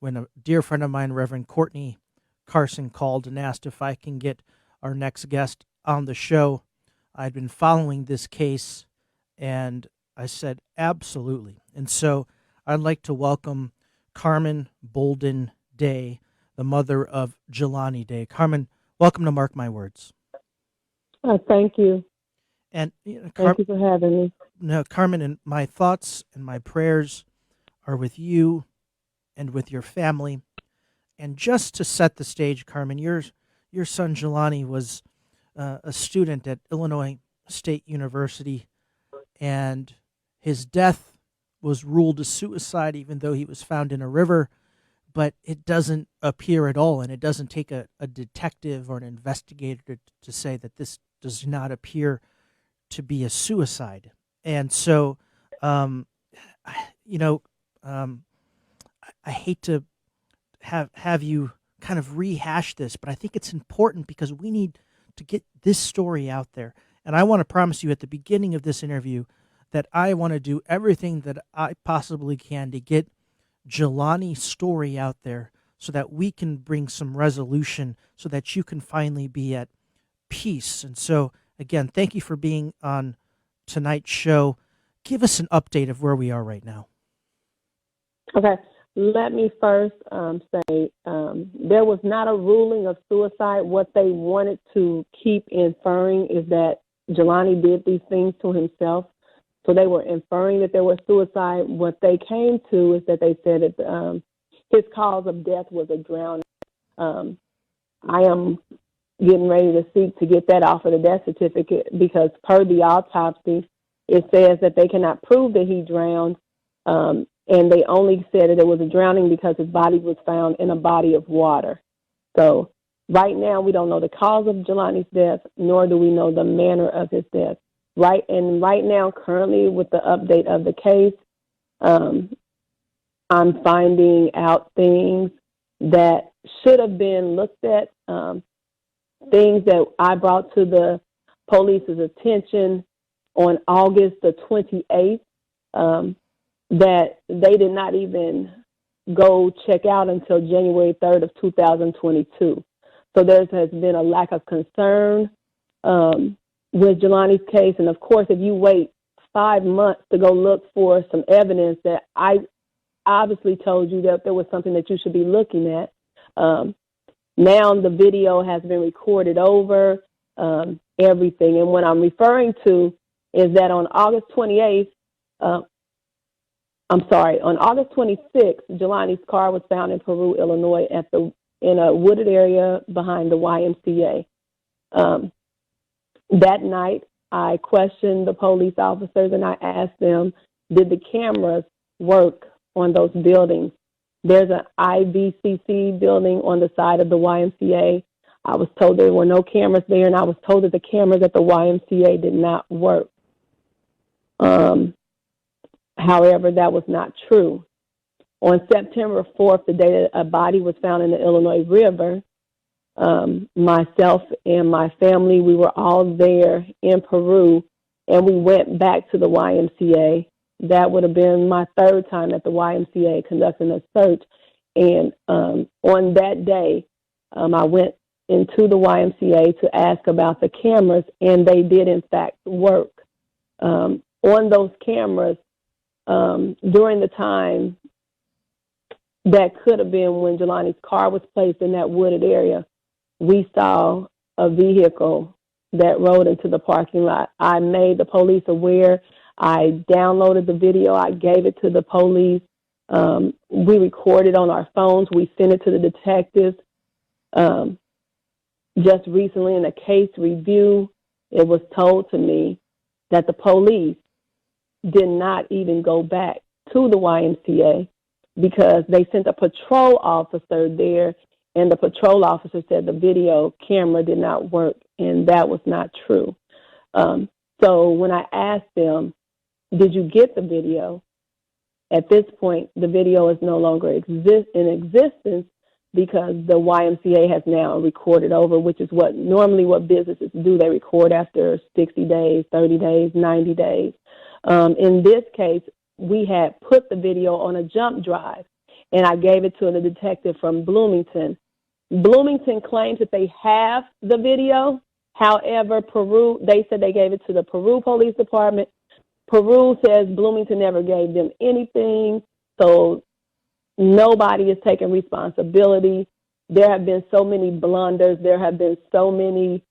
when a dear friend of mine, Reverend Courtney Carson, called and asked if I can get our next guest on the show. I'd been following this case, and I said, absolutely. And so I'd like to welcome Carmen Bolden Day, the mother of Jelani Day. Carmen, welcome to Mark My Words. Thank you. And thank you for having me. No, Carmen, and my thoughts and my prayers are with you and with your family. And just to set the stage, Carmen, your son Jelani was a student at Illinois State University, and his death was ruled a suicide, even though he was found in a river. But it doesn't appear at all, and it doesn't take a detective or an investigator to say that this does not appear to be a suicide. And so, I hate to have you kind of rehash this, but I think it's important because we need to get this story out there. And I want to promise you at the beginning of this interview that I want to do everything that I possibly can to get Jelani's story out there so that we can bring some resolution so that you can finally be at peace. And so, again, thank you for being on tonight's show. Give us an update of where we are right now. Okay. Let me first say there was not a ruling of suicide. What they wanted to keep inferring is that Jelani did these things to himself. So they were inferring that there was suicide. What they came to is that they said that his cause of death was a drowning. I am getting ready to seek to get that off of the death certificate because per the autopsy, it says that they cannot prove that he drowned. And they only said that it was a drowning because his body was found in a body of water. So right now, we don't know the cause of Jelani's death, nor do we know the manner of his death. Right now, currently, with the update of the case, I'm finding out things that should have been looked at, things that I brought to the police's attention on August the 28th, that they did not even go check out until January 3rd of 2022. So there has been a lack of concern with Jelani's case. And, of course, if you wait 5 months to go look for some evidence that I obviously told you that there was something that you should be looking at, now the video has been recorded over, everything. And what I'm referring to is that on August 28th, on August 26th, Jelani's car was found in Peru, Illinois, in a wooded area behind the YMCA. That night, I questioned the police officers and I asked them, did the cameras work on those buildings? There's an IVCC building on the side of the YMCA. I was told there were no cameras there, and I was told that the cameras at the YMCA did not work. However, that was not true. On September 4th, the day that a body was found in the Illinois River, myself and my family, we were all there in Peru, and we went back to the YMCA. That would have been my third time at the YMCA conducting a search. And on that day, I went into the YMCA to ask about the cameras, and they did, in fact, work. On those cameras, during the time that could have been when Jelani's car was placed in that wooded area, we saw a vehicle that rode into the parking lot. I made the police aware. I downloaded the video. I gave it to the police. We recorded on our phones. We sent it to the detectives. Just recently in a case review, it was told to me that the police did not even go back to the YMCA because they sent a patrol officer there, and the patrol officer said the video camera did not work, and that was not true. So when I asked them, did you get the video? At this point, the video is no longer in existence because the YMCA has now recorded over, which is what businesses do. They record after 60 days, 30 days, 90 days. In this case, we had put the video on a jump drive, and I gave it to the detective from Bloomington. Bloomington claims that they have the video. However, Peru, they said they gave it to the Peru Police Department. Peru says Bloomington never gave them anything, so nobody is taking responsibility. There have been so many blunders. There have been so many,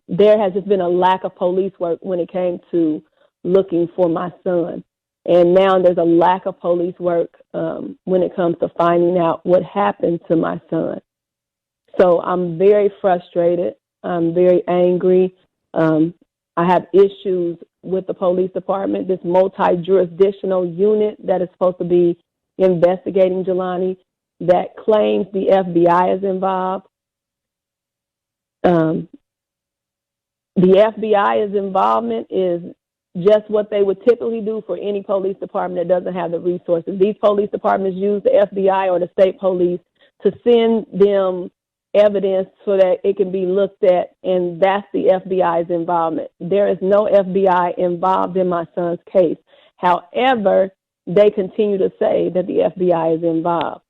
there has just been a lack of police work when it came to looking for my son. And now there's a lack of police work when it comes to finding out what happened to my son. So I'm very frustrated. I'm very angry. I have issues with the police department, this multi-jurisdictional unit that is supposed to be investigating Jelani, that claims the FBI is involved. The FBI's involvement is just what they would typically do for any police department that doesn't have the resources. These police departments use the FBI or the state police to send them evidence so that it can be looked at, and that's the FBI's involvement. There is no FBI involved in my son's case. However, they continue to say that the FBI is involved.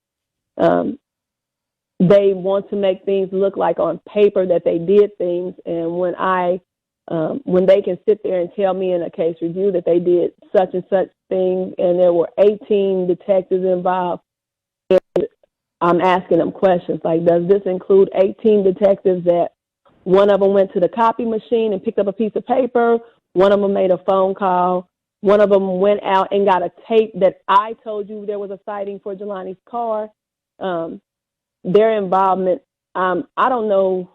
They want to make things look like on paper that they did things, and when they can sit there and tell me in a case review that they did such and such thing, and there were 18 detectives involved, I'm asking them questions like, does this include 18 detectives that one of them went to the copy machine and picked up a piece of paper, one of them made a phone call, one of them went out and got a tape that I told you there was a sighting for Jelani's car? Their involvement, I don't know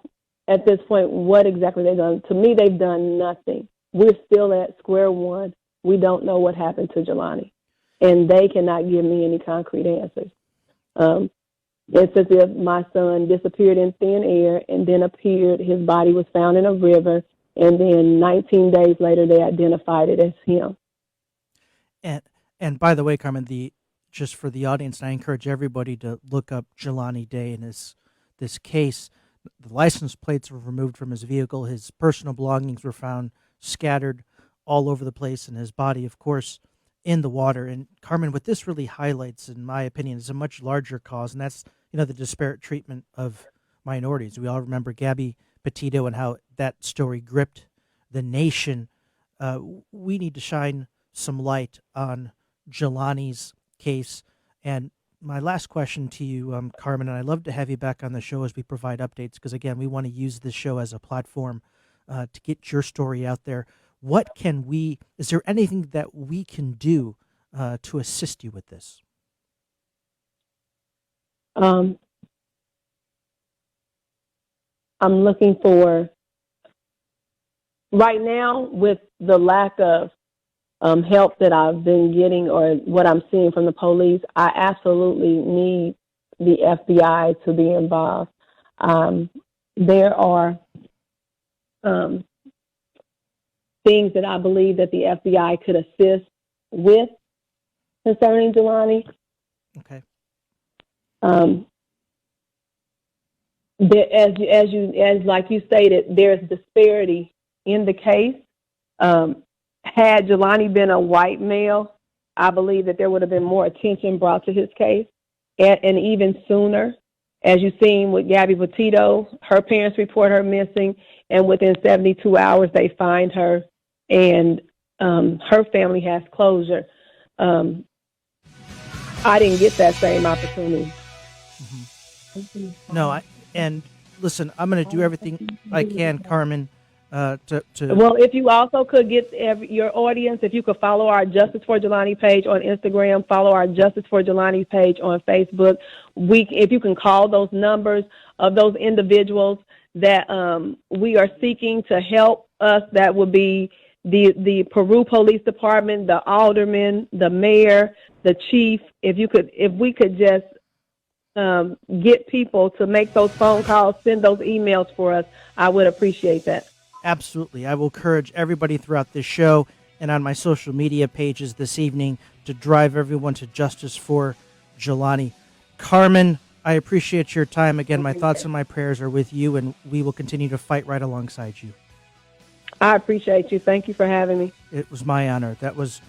at this point what exactly they've done. To me, they've done nothing. We're still at square one. We don't know what happened to Jelani, and they cannot give me any concrete answers. It's as if my son disappeared in thin air and then appeared. His body was found in a river, and then 19 days later, they identified it as him. And by the way, Carmen, just for the audience, I encourage everybody to look up Jelani Day and this case. The license plates were removed from his vehicle. His personal belongings were found scattered all over the place, and his body, of course, in the water. And Carmen, what this really highlights, in my opinion, is a much larger cause, and that's the disparate treatment of minorities. We all remember Gabby Petito and how that story gripped the nation. We need to shine some light on Jelani's case. And my last question to you, Carmen, and I'd love to have you back on the show as we provide updates, because, again, we want to use this show as a platform to get your story out there. Is there anything that we can do to assist you with this? I'm looking for, right now, with the lack of help that I've been getting or what I'm seeing from the police, I absolutely need the FBI to be involved. There are things that I believe that the FBI could assist with concerning Jelani. Okay. Like you stated, there's disparity in the case. Had Jelani been a white male, I believe that there would have been more attention brought to his case, and even sooner. As you've seen with Gabby Petito, her parents report her missing, and within 72 hours they find her, and her family has closure. I didn't get that same opportunity. Mm-hmm. No, and listen, I'm going to do everything I can, Carmen, Well, if you also could get your audience, if you could follow our Justice for Jelani page on Instagram, follow our Justice for Jelani page on Facebook. If you can call those numbers of those individuals that we are seeking to help us, that would be the Peru Police Department, the alderman, the mayor, the chief. If we could just get people to make those phone calls, send those emails for us, I would appreciate that. Absolutely. I will encourage everybody throughout this show and on my social media pages this evening to drive everyone to Justice for Jelani. Carmen, I appreciate your time. Again, my thoughts and my prayers are with you, and we will continue to fight right alongside you. I appreciate you. Thank you for having me. It was my honor. That was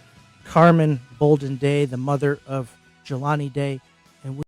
Carmen Bolden Day, the mother of Jelani Day.